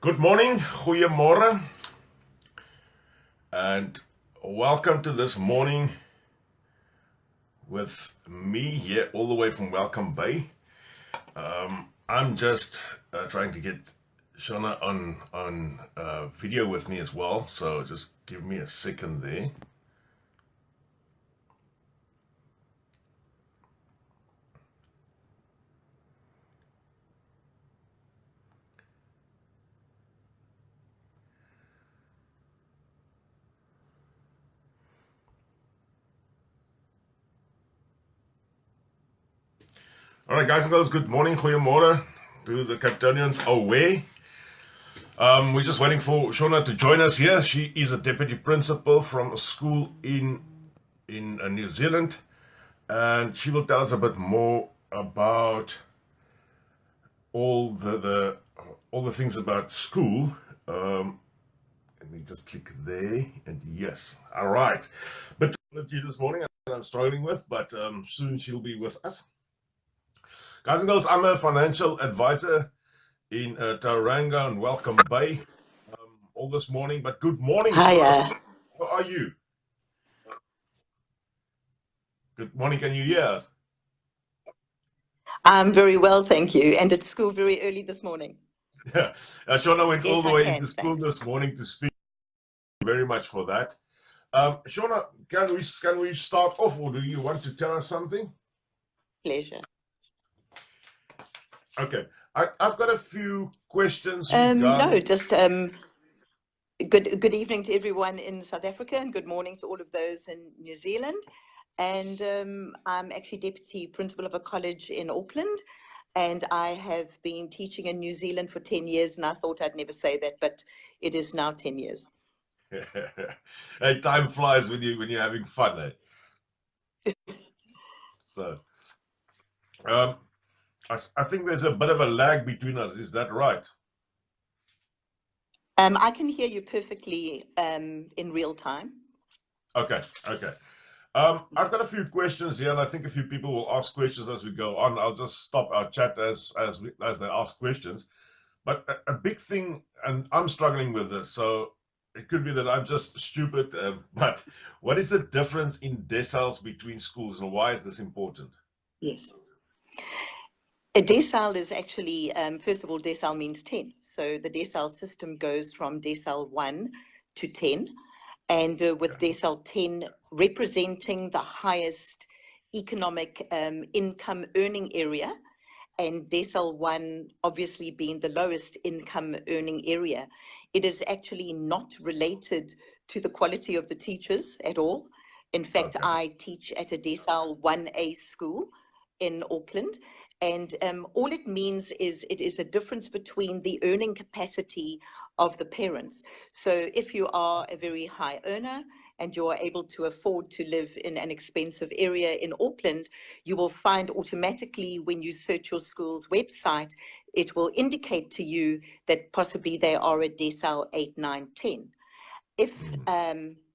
Good morning, goeiemorgen, and welcome to this morning with me here all the way from Welcome Bay. I'm just trying to get Shona on video with me as well, so just give me a second there. All right, guys and girls, good morning, goeiemorgen to the Capetonians away. We're just waiting for Shona to join us here. She is a deputy principal from a school in New Zealand, and she will tell us a bit more about all the things about school. Let me just click there, and yes, all right. But this morning I'm struggling with, but soon she'll be with us. Guys and girls, I'm a financial advisor in Tauranga and Welcome Bay all this morning. But good morning, Shona. Hiya. How are you? Good morning. Can you hear us? I'm very well, thank you. And at school very early this morning. Yeah. Shona went all Yes, the I way into can, school thanks. this morning to speak. Very much for that. Shona, can we start off, or do you want to tell us something? Pleasure. Okay, I've got a few questions No, regarding. just good evening to everyone in South Africa and good morning to all of those in New Zealand. And I'm actually deputy principal of a college in Auckland, and I have been teaching in New Zealand for 10 years, and I thought I'd never say that, but it is now 10 years. Hey, time flies when you're having fun, eh? So, um, I think there's a bit of a lag between us. Is that right? I can hear you perfectly in real time. Okay, okay. I've got a few questions here, and I think a few people will ask questions as we go on. I'll just stop our chat as they ask questions. But a big thing, and I'm struggling with this, so it could be that I'm just stupid. But what is the difference in deciles between schools, and why is this important? Yes. A decile is actually, first of all, decile means 10. So the decile system goes from decile 1 to 10, and with decile 10 representing the highest economic income earning area, and decile 1 obviously being the lowest income earning area. It is actually not related to the quality of the teachers at all. In fact, Okay. I teach at a decile 1A school in Auckland, and all it means is it is a difference between the earning capacity of the parents. So if you are a very high earner and you are able to afford to live in an expensive area in Auckland, you will find automatically when you search your school's website, it will indicate to you that possibly they are a decile 8, 9, 10. If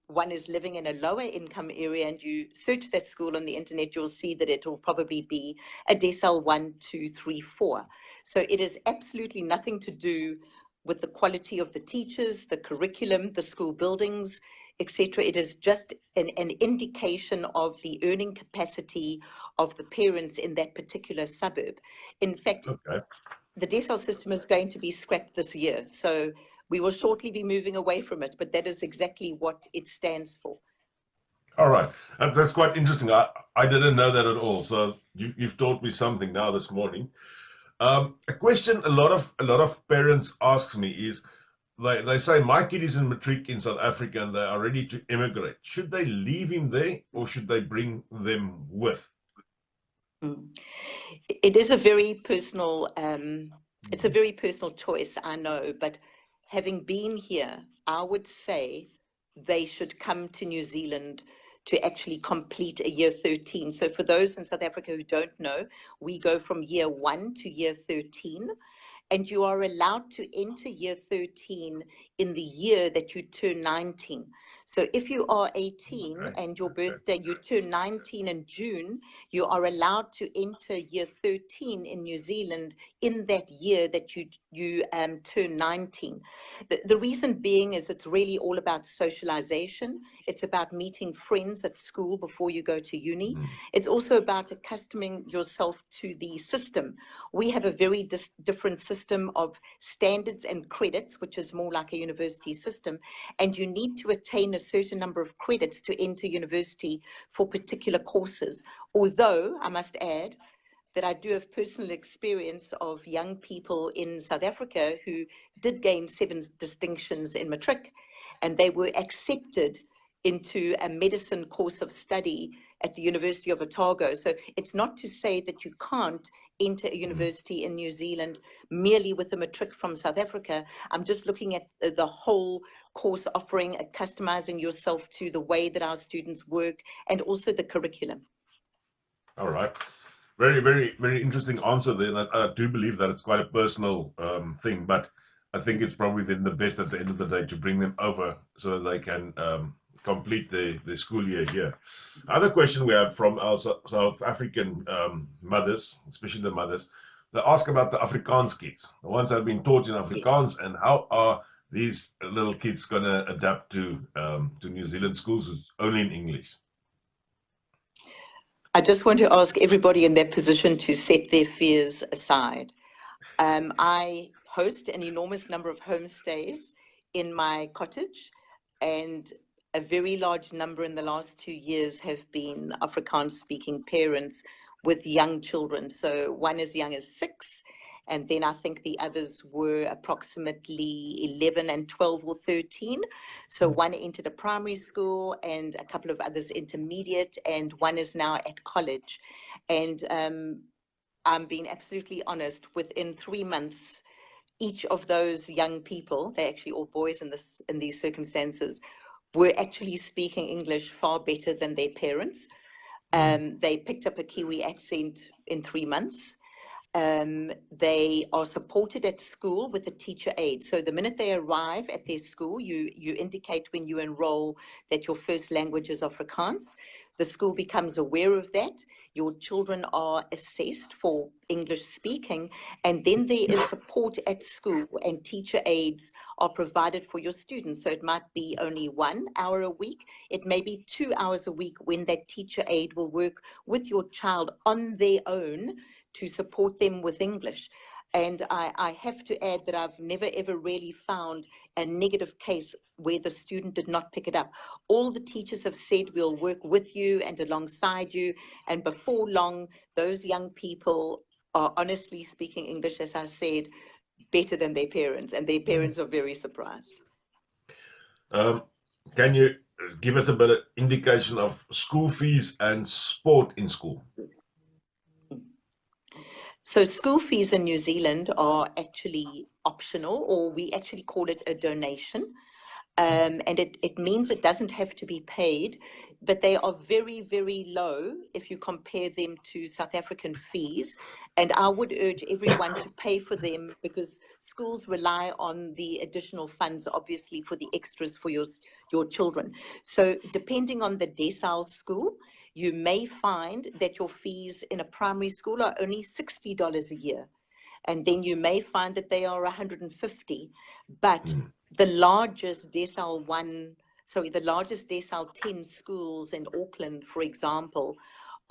one is living in a lower income area and you search that school on the internet, you'll see that it will probably be a decile 1, 2, 3, 4. So it is absolutely nothing to do with the quality of the teachers, the curriculum, the school buildings, etc. It is just an indication of the earning capacity of the parents in that particular suburb. In fact, Okay. the decile system is going to be scrapped this year. So we will shortly be moving away from it, but that is exactly what it stands for. All right. That's quite interesting. I didn't know that at all. So you've taught me something now this morning. A question a lot of parents ask me is, they say my kid is in matric in South Africa and they are ready to immigrate. Should they leave him there, or should they bring them with? Mm. It is a very personal, it's a very personal choice, I know, but having been here, I would say they should come to New Zealand to actually complete a year 13. So for those in South Africa who don't know, we go from year 1 to year 13, and you are allowed to enter year 13 in the year that you turn 19. So if you are 18 and your birthday, you turn 19 in June, you are allowed to enter year 13 in New Zealand in that year that you turn 19. The reason being is it's really all about socialization. It's about meeting friends at school before you go to uni. It's also about accustoming yourself to the system. We have a very different system of standards and credits, which is more like a university system, and you need to attain a certain number of credits to enter university for particular courses. Although, I must add, that I do have personal experience of young people in South Africa who did gain 7 distinctions in matric, and they were accepted into a medicine course of study at the University of Otago. So it's not to say that you can't enter a university in New Zealand merely with a matric from South Africa. I'm just looking at the whole course offering, customizing yourself to the way that our students work, and also the curriculum. All right. Very, very, very interesting answer there. I do believe that it's quite a personal thing, but I think it's probably then the best at the end of the day to bring them over so that they can complete the school year here. Other question we have from our South African mothers, especially the mothers, they ask about the Afrikaans kids, the ones that have been taught in Afrikaans, and how are these little kids going to adapt to New Zealand schools only in English? I just want to ask everybody in that position to set their fears aside. I host an enormous number of homestays in my cottage, and a very large number in the last 2 years have been Afrikaans speaking parents with young children. So one as young as 6, and then I think the others were approximately 11 and 12 or 13. So one entered a primary school and a couple of others intermediate, and one is now at college. And I'm being absolutely honest, within 3 months, each of those young people, they're actually all boys in these circumstances, were actually speaking English far better than their parents. They picked up a Kiwi accent in 3 months. They are supported at school with a teacher aide. So the minute they arrive at their school, you indicate when you enroll that your first language is Afrikaans. The school becomes aware of that. Your children are assessed for English speaking, and then there is support at school, and teacher aides are provided for your students. So it might be only 1 hour a week. It may be 2 hours a week when that teacher aide will work with your child on their own to support them with English. And I have to add that I've never ever really found a negative case where the student did not pick it up. All the teachers have said, we'll work with you and alongside you. And before long, those young people are honestly speaking English, as I said, better than their parents. And their parents are very surprised. Can you give us a bit of indication of school fees and sport in school? So school fees in New Zealand are actually optional, or we actually call it a donation. And it means it doesn't have to be paid, but they are very, very low if you compare them to South African fees. And I would urge everyone to pay for them, because schools rely on the additional funds, obviously, for the extras for your children. So depending on the decile school, you may find that your fees in a primary school are only $60 a year. And then you may find that they are $150. But the largest decile 10 schools in Auckland, for example,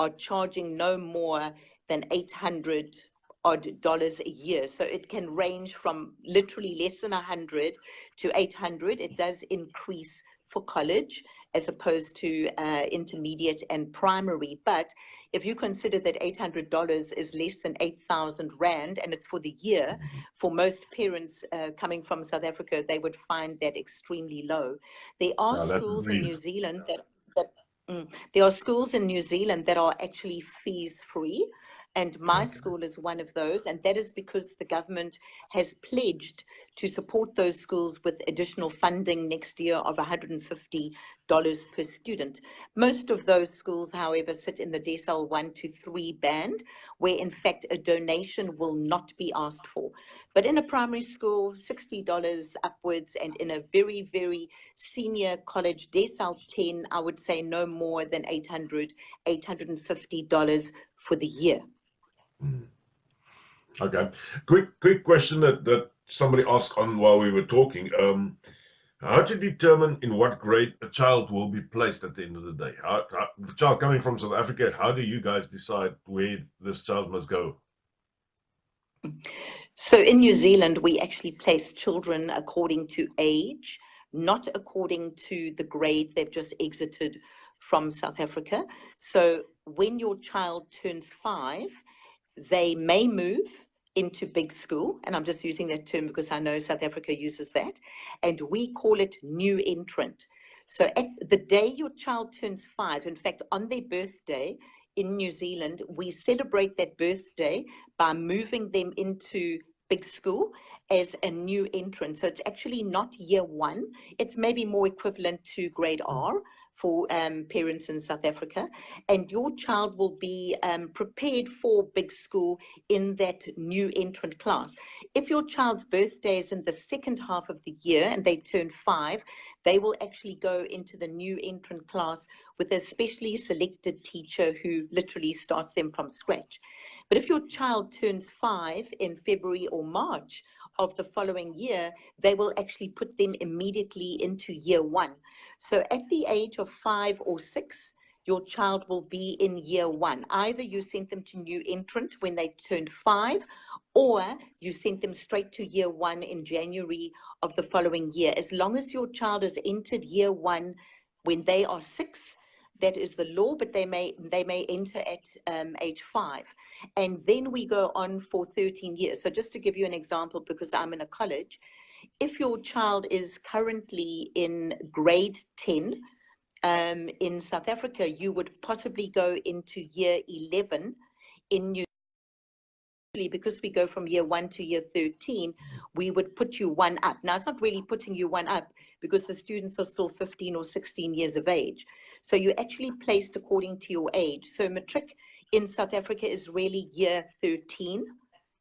are charging no more than $800 odd a year. So it can range from literally less than 100 to 800. It does increase for college as opposed to intermediate and primary. But if you consider that $800 is less than 8,000 Rand, and it's for the year, for most parents coming from South Africa, they would find that extremely low. There are schools in New Zealand that are actually fees free. And my school is one of those, and that is because the government has pledged to support those schools with additional funding next year of $150 per student. Most of those schools, however, sit in the decile 1 to 3 band, where in fact a donation will not be asked for. But in a primary school, $60 upwards, and in a very, very senior college, decile 10, I would say no more than $850 for the year. Okay. Quick question that somebody asked on while we were talking. How to determine in what grade a child will be placed at the end of the day? The child coming from South Africa, how do you guys decide where this child must go? So in New Zealand, we actually place children according to age, not according to the grade they've just exited from South Africa. So when your child turns 5, they may move into big school, and I'm just using that term because I know South Africa uses that, and we call it new entrant. So at the day your child turns 5, in fact, on their birthday in New Zealand, we celebrate that birthday by moving them into big school as a new entrant. So it's actually not year 1, it's maybe more equivalent to grade R for parents in South Africa, and your child will be prepared for big school in that new entrant class. If your child's birthday is in the second half of the year and they turn 5, they will actually go into the new entrant class with a specially selected teacher who literally starts them from scratch. But if your child turns 5 in February or March of the following year, they will actually put them immediately into year 1. So at the age of 5 or 6, your child will be in year 1. Either you sent them to new entrant when they turned 5, or you sent them straight to year 1 in January of the following year. As long as your child has entered year 1 when they are 6, that is the law, but they may enter at age 5. And then we go on for 13 years. So just to give you an example, because I'm in a college, if your child is currently in grade 10 in South Africa, you would possibly go into year 11 in New Zealand. Because we go from year 1 to year 13, we would put you 1 up. Now, it's not really putting you 1 up because the students are still 15 or 16 years of age. So you're actually placed according to your age. So matric in South Africa is really year 13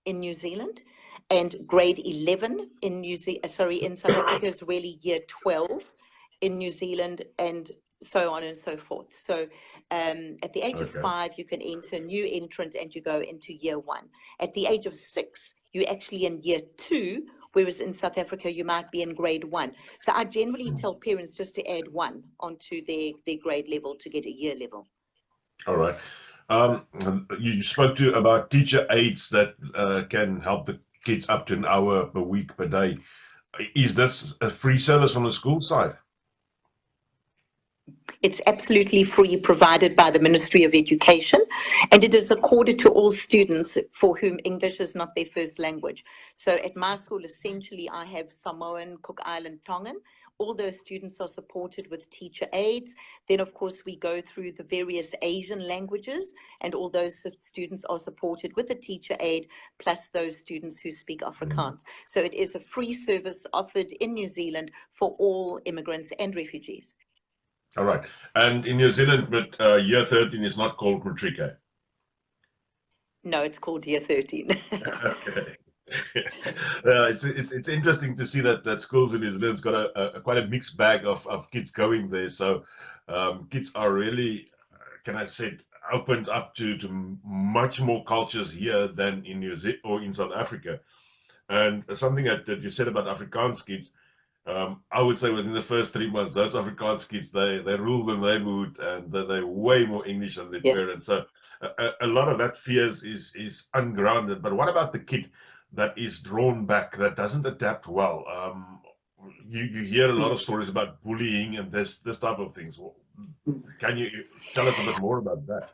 in New Zealand, and grade 11 in in South Africa is really year 12 in New Zealand, and so on and so forth. So at the age of 5, you can enter new entrant and you go into year 1. At the age of 6, you're actually in year 2, whereas in South Africa, you might be in grade 1. So I generally tell parents just to add 1 onto their grade level to get a year level. All right. You spoke about teacher aides that can help the kids up to an hour per week per day. Is this a free service on the school side? It's absolutely free, provided by the Ministry of Education, and it is accorded to all students for whom English is not their first language. So at my school, essentially, I have Samoan, Cook Island, Tongan. All those students are supported with teacher aides. Then, of course, we go through the various Asian languages, and all those students are supported with a teacher aide, plus those students who speak Afrikaans. So it is a free service offered in New Zealand for all immigrants and refugees. All right. And in New Zealand, but year 13 is not called matric. No, it's called year 13. Okay. It's interesting to see that schools in New Zealand's got a quite a mixed bag of kids going there. So kids are really, can I say, opened up to much more cultures here than in New Zealand or in South Africa. And something that you said about Afrikaans kids, I would say within the first 3 months, those Afrikaans kids, they rule the neighborhood, and they're way more English than their parents. So a lot of that fears is ungrounded. But what about the kid that is drawn back, that doesn't adapt well? You hear a lot of stories about bullying and this type of things. Can you tell us a bit more about that?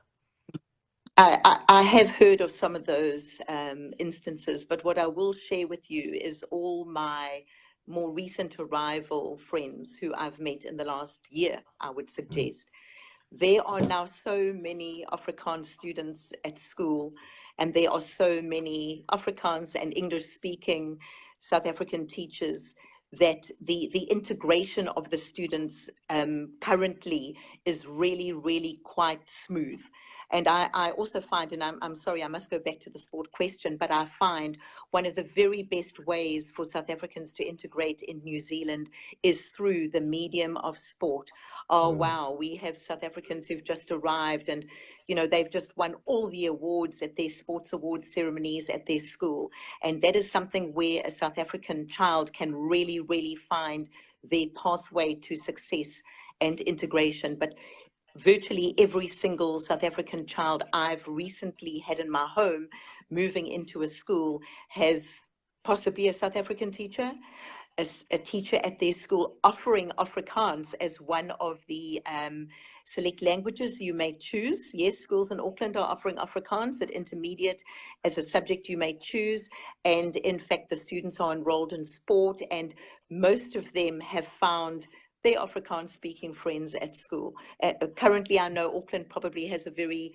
I have heard of some of those instances, but what I will share with you is all my more recent arrival friends who I've met in the last year, I would suggest. There are now so many Afrikaans students at school, and there are so many Afrikaans and English-speaking South African teachers that the integration of the students currently is really, really quite smooth. And I also find, and I'm sorry, I must go back to the sport question, but I find one of the very best ways for South Africans to integrate in New Zealand is through the medium of sport. Oh, wow, we have South Africans who've just arrived, and, you know, they've just won all the awards at their sports awards ceremonies at their school. And that is something where a South African child can really, really find their pathway to success and integration. But virtually every single South African child I've recently had in my home moving into a school has possibly a South African teacher, a teacher at their school offering Afrikaans as one of the select languages you may choose. Yes, schools in Auckland are offering Afrikaans at intermediate as a subject you may choose. And in fact, the students are enrolled in sport, and most of them have found their Afrikaans speaking friends at school. Currently, I know Auckland probably has a very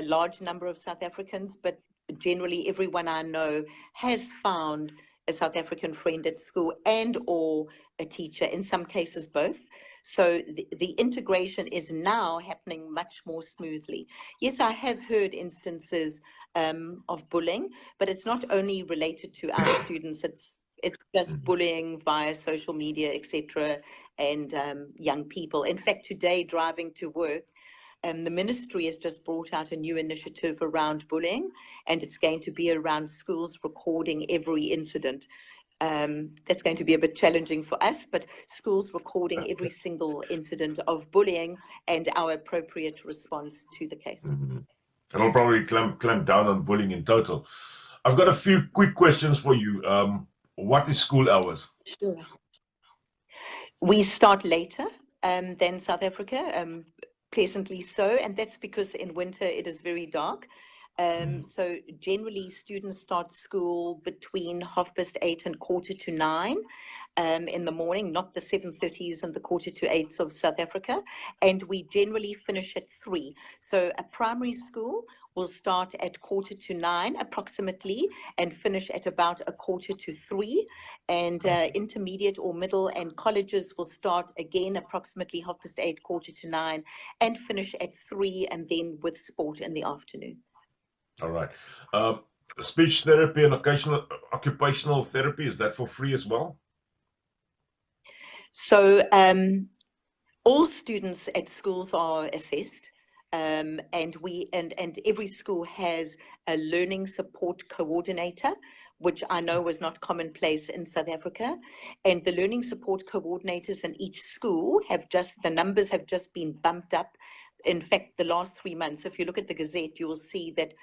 large number of South Africans, but generally everyone I know has found a South African friend at school and or a teacher, in some cases both. So the integration is now happening much more smoothly. Yes, I have heard instances of bullying, but it's not only related to our students, it's just bullying via social media, etc., and young people. In fact, today driving to work, the ministry has just brought out a new initiative around bullying, and it's going to be around schools recording every incident. That's going to be a bit challenging for us, but schools recording every single incident of bullying and our appropriate response to the case. And I'll probably clamp down on bullying in total. I've got a few quick questions for you. What is school hours? Sure. We start later than South Africa, pleasantly so, and that's because in winter it is very dark. So generally students start school between 8:30 and 9:15 in the morning, not the 7:30s and the 8:45s of South Africa, and we generally finish at 3. So a primary school will start at 9:15 approximately and finish at about 2:45, and intermediate or middle and colleges will start again approximately 8:30, 9:15, and finish at 3, and then with sport in the afternoon. All right. Speech therapy and occupational therapy, is that for free as well? So all students at schools are assessed, and every school has a learning support coordinator, which I know was not commonplace in South Africa. And the learning support coordinators in each school the numbers have just been bumped up. In fact, the last 3 months, if you look at the Gazette, you will see that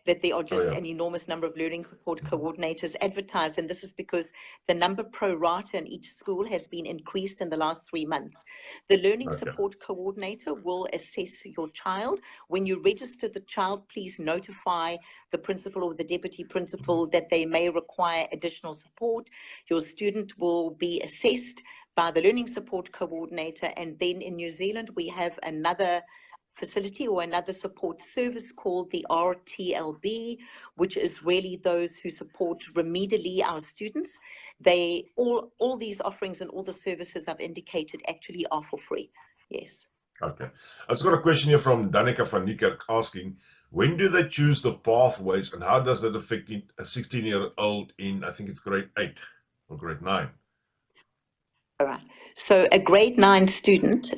there are just an enormous number of learning support coordinators advertised, and this is because the number pro rata in each school has been increased in the last 3 months. The learning support coordinator will assess your child. When you register the child, please notify the principal or the deputy principal that they may require additional support. Your student will be assessed by the learning support coordinator, and then in New Zealand we have another facility or another support service called the RTLB, which is really those who support remedially our students. All these offerings and all the services I've indicated actually are for free. Yes. Okay. I've got a question here from Danica van Niekerk asking, when do they choose the pathways and how does that affect a 16-year-old in, I think it's grade 8 or grade 9? All right. So a grade 9 student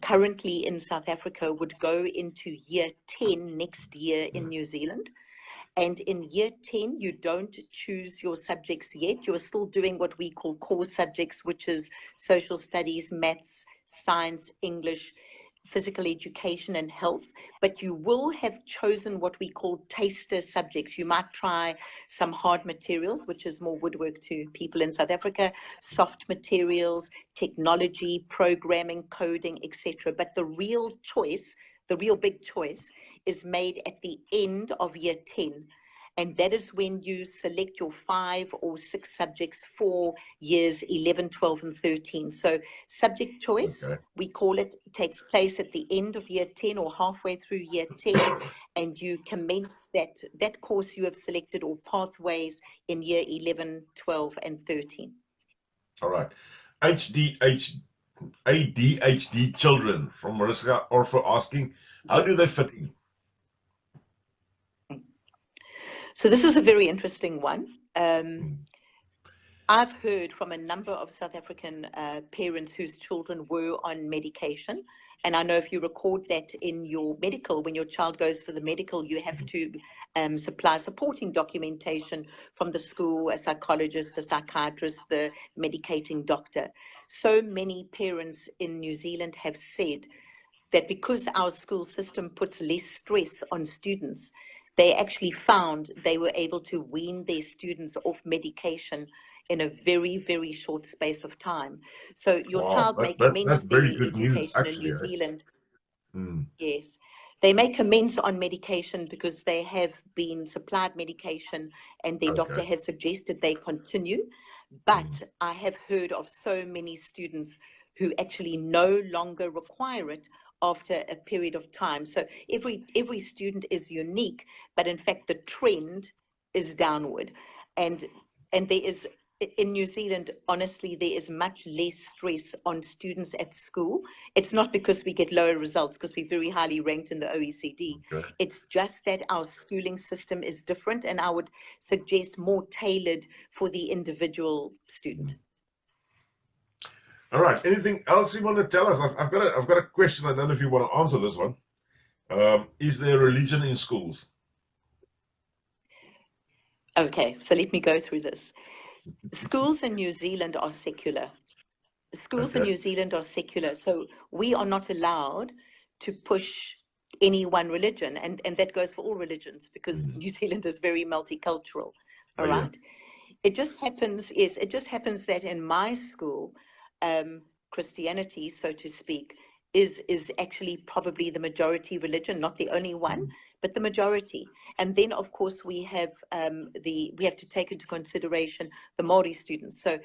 currently in South Africa would go into year 10 next year in New Zealand. And in year 10, you don't choose your subjects yet. You're still doing what we call core subjects, which is social studies, maths, science, English, physical education and health, but you will have chosen what we call taster subjects. You might try some hard materials, which is more woodwork to people in South Africa, soft materials, technology, programming, coding, etc. But the real choice, the real big choice, is made at the end of year 10. And that is when you select your 5 or 6 subjects for years 11, 12, and 13. So subject choice, Okay. we call it, takes place at the end of year 10 or halfway through year 10, and you commence that course you have selected or pathways in year 11, 12, and 13. All right. ADHD children from Mariska Orfo asking, how do Yes. they fit in? So this is a very interesting one. Mm. I've heard from a number of South African parents whose children were on medication. And I know if you record that in your medical, when your child goes for the medical, you have to supply supporting documentation from the school, a psychologist, a psychiatrist, the medicating doctor. So many parents in New Zealand have said that because our school system puts less stress on students, they actually found they were able to wean their students off medication in a very, very short space of time. So your Wow, child may that's commence very their good news, education in New actually. Eh? Zealand. Mm. Yes. They may commence on medication because they have been supplied medication and their doctor Okay. has suggested they continue. But I have heard of so many students who actually no longer require it after a period of time. So every student is unique, but in fact the trend is downward. And there is, in New Zealand, honestly, there is much less stress on students at school. It's not because we get lower results, because we're very highly ranked in the OECD. Okay. It's just that our schooling system is different, and I would suggest more tailored for the individual student. All right. Anything else you want to tell us? I've got a question. I don't know if you want to answer this one. Is there religion in schools? Okay, so let me go through this. Schools in New Zealand are secular. Schools in Okay. New Zealand are secular, so we are not allowed to push any one religion, and that goes for all religions because Mm. New Zealand is very multicultural. Oh, All yeah. right. It just happens, yes, it just happens that in my school, Christianity, so to speak, is actually probably the majority religion, not the only one, but the majority. And then, of course, we have we have to take into consideration the Maori students. So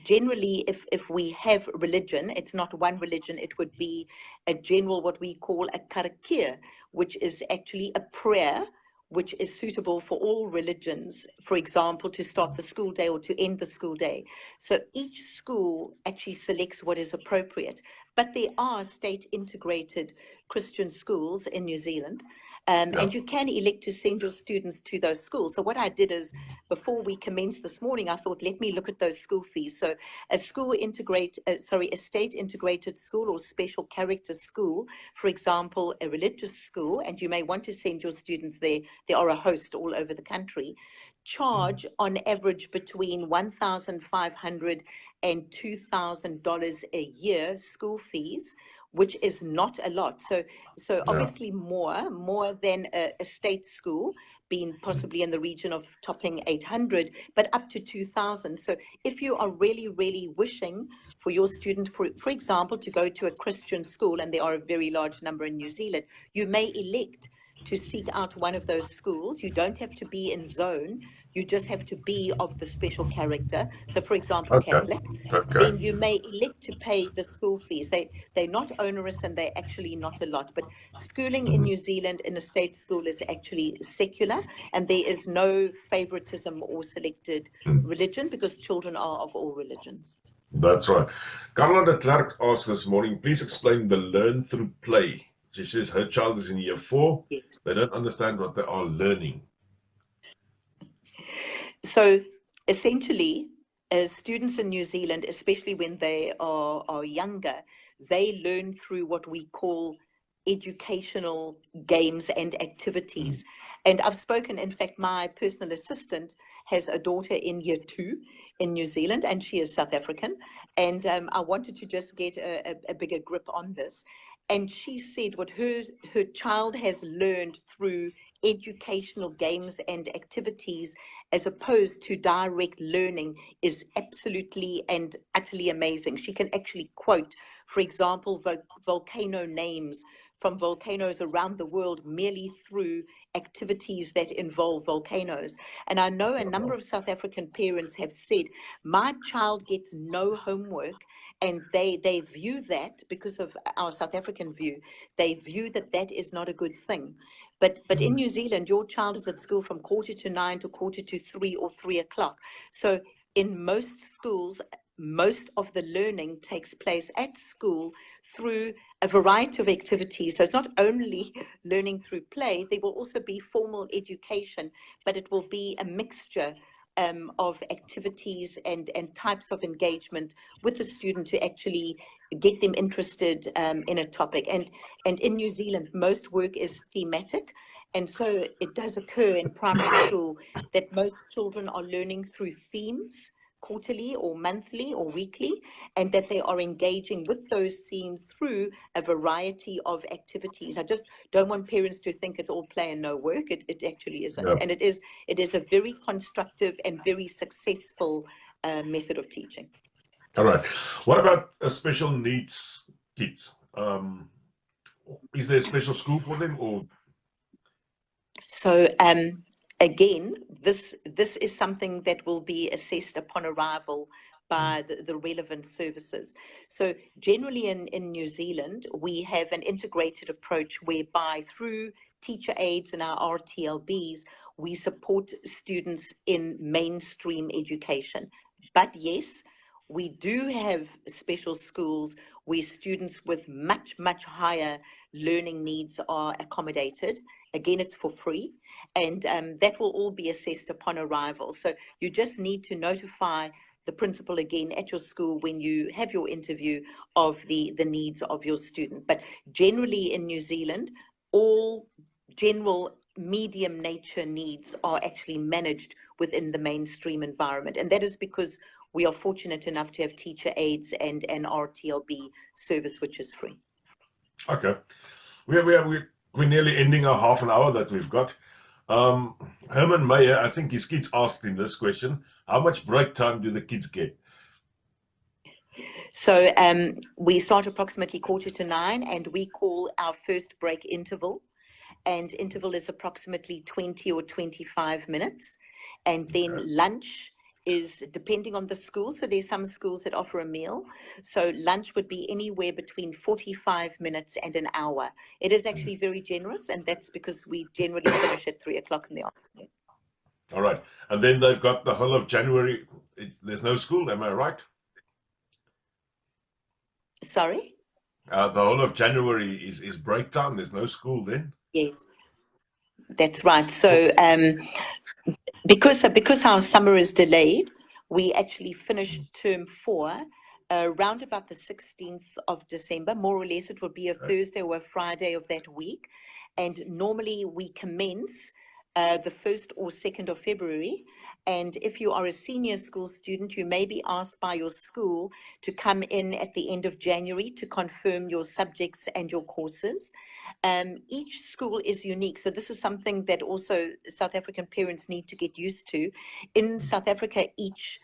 generally, if we have religion, it's not one religion, it would be a general, what we call a karakia, which is actually a prayer which is suitable for all religions, for example, to start the school day or to end the school day. So each school actually selects what is appropriate. But there are state integrated Christian schools in New Zealand. Yeah. And you can elect to send your students to those schools. So what I did is, before we commenced this morning, I thought, let me look at those school fees. So a a state integrated school or special character school, for example, a religious school, and you may want to send your students there. There are a host all over the country. Charge on average between $1,500 and $2,000 a year school fees, which is not a lot. So Yeah. obviously more than a state school, being possibly in the region of topping 800, but up to 2,000. So if you are really, really wishing for your student, for example, to go to a Christian school, and there are a very large number in New Zealand, you may elect to seek out one of those schools. You don't have to be in zone. You just have to be of the special character. So, for example, Okay. Catholic. Okay. Then you may elect to pay the school fees. They're not onerous and they're actually not a lot. But schooling in New Zealand in a state school is actually secular, and there is no favoritism or selected religion because children are of all religions. That's right. Carla de Klerk asked this morning, please explain the learn through play. She says her child is in year 4. Yes. They don't understand what they are learning. So essentially, students in New Zealand, especially when they are younger, they learn through what we call educational games and activities. And I've spoken, in fact, my personal assistant has a daughter in year 2 in New Zealand, and she is South African. And I wanted to just get a bigger grip on this. And she said what her child has learned through educational games and activities as opposed to direct learning is absolutely and utterly amazing. She can actually quote, for example, volcano names from volcanoes around the world merely through activities that involve volcanoes. And I know a number of South African parents have said, my child gets no homework, and they view that, because of our South African view, they view that that is not a good thing. But in New Zealand, your child is at school from 9:15 to 2:45 or 3 o'clock. So in most schools, most of the learning takes place at school through a variety of activities. So it's not only learning through play, there will also be formal education, but it will be a mixture of activities and types of engagement with the student to actually get them interested in a topic. And in New Zealand, most work is thematic. And so it does occur in primary school that most children are learning through themes, quarterly or monthly or weekly, and that they are engaging with those themes through a variety of activities. I just don't want parents to think it's all play and no work. It actually isn't. Yeah. And it is a very constructive and very successful method of teaching. All right. What about special needs kids? Is there a special school for them, or? So again, this is something that will be assessed upon arrival by the relevant services. So generally in New Zealand, we have an integrated approach whereby through teacher aides and our RTLBs, we support students in mainstream education. But yes, we do have special schools where students with much, much higher learning needs are accommodated. Again, it's for free, and that will all be assessed upon arrival. So you just need to notify the principal again at your school when you have your interview of the needs of your student. But generally in New Zealand, all general medium nature needs are actually managed within the mainstream environment. And that is because we are fortunate enough to have teacher aides and an RTLB service, which is free. Okay. We're nearly ending our half an hour that we've got. Herman Meyer, I think his kids asked him this question. How much break time do the kids get? So we start approximately 9:15, and we call our first break interval. And interval is approximately 20 or 25 minutes. And then lunch is depending on the school. So there's some schools that offer a meal. So lunch would be anywhere between 45 minutes and an hour. It is actually very generous, and that's because we generally finish at 3 o'clock in the afternoon. All right. And then they've got the whole of January. There's no school, am I right? Sorry? The whole of January is break time. There's no school then? Yes, that's right. So because our summer is delayed, we actually finished term 4 around about the 16th of December. More or less, it will be a Thursday or a Friday of that week. And normally we commence the 1st or 2nd of February. And if you are a senior school student, you may be asked by your school to come in at the end of January to confirm your subjects and your courses. Each school is unique. So this is something that also South African parents need to get used to. In South Africa, each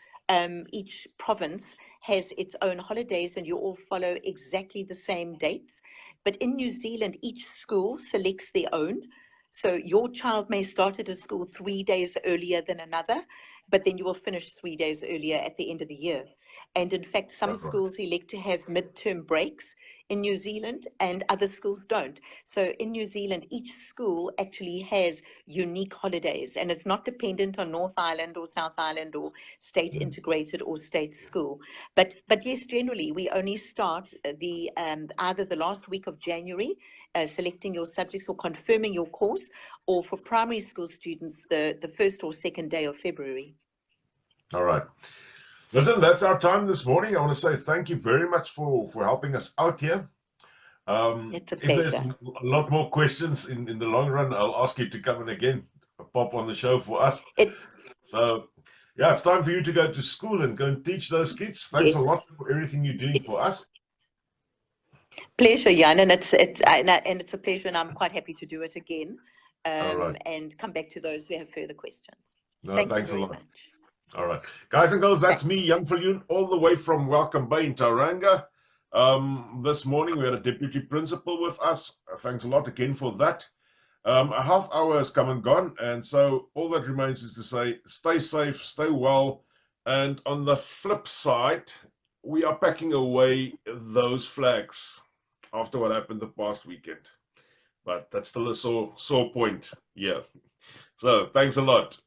province has its own holidays, and you all follow exactly the same dates. But in New Zealand, each school selects their own. So your child may start at a school 3 days earlier than another, but then you will finish 3 days earlier at the end of the year. And in fact, some schools elect to have midterm breaks in New Zealand, and other schools don't. So in New Zealand, each school actually has unique holidays, and it's not dependent on North Island or South Island or state integrated or state school. But yes, generally we only start the either the last week of January, selecting your subjects or confirming your course, or for primary school students, the 1st or 2nd day of February. All right. Listen, that's our time this morning. I want to say thank you very much for helping us out here. It's a If there's pleasure. a lot more questions in the long run, I'll ask you to come in again, pop on the show for us. So, yeah, it's time for you to go to school and go and teach those kids. Thanks a lot for everything you're doing for us. Pleasure, Jan, and it's a pleasure, and I'm quite happy to do it again, and come back to those who have further questions. No, Thank thanks you very a lot. much. All right. Guys and girls, that's me, young Viljoen, all the way from Welcome Bay in Tauranga. This morning we had a deputy principal with us. Thanks a lot again for that. A half hour has come and gone, and so all that remains is to say stay safe, stay well, and on the flip side, we are packing away those flags after what happened the past weekend. But that's still a sore point. Yeah. So thanks a lot.